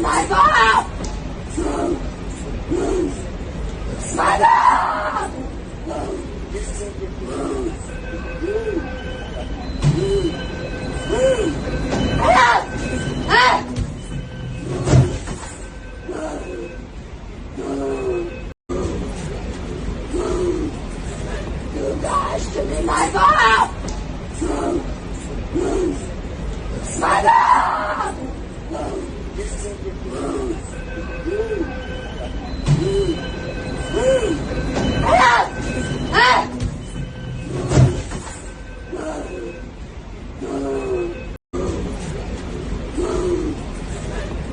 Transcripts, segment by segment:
my file! Spider! You guys should be my file! Spider!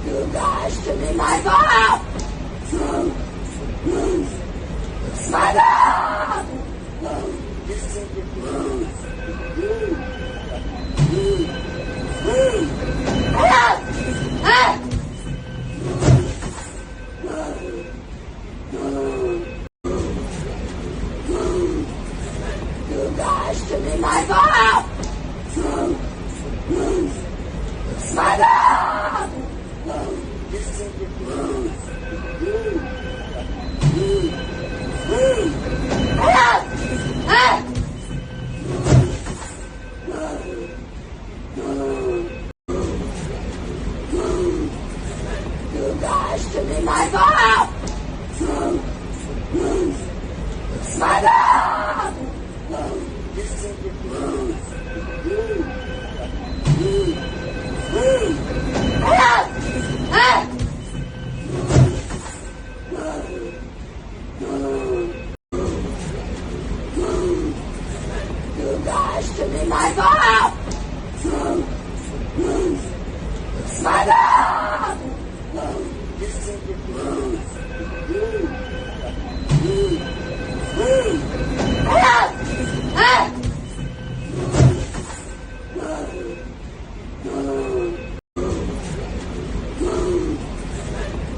You guys should be my file! Spider! You guys should be my file! Spider! You guys should be my file! Spider! You guys should be my file! Spider!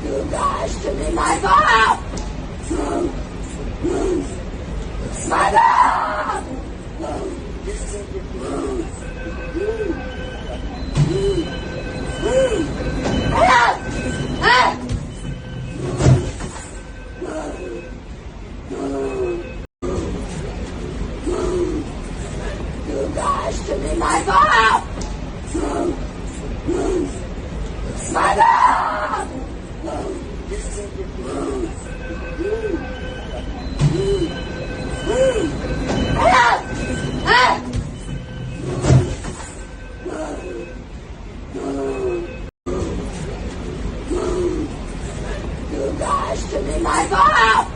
You guys should be my file! Spider! You guys should be my file! Spider! You guys should be my file!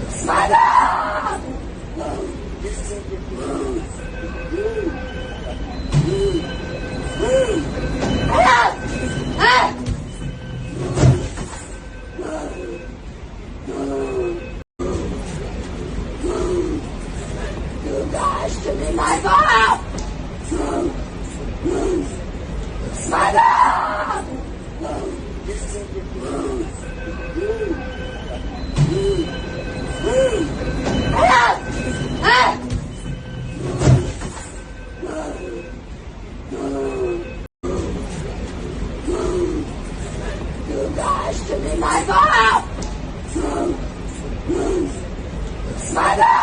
Spider! You guys should be my file! Spider! You guys should be my file! Spider!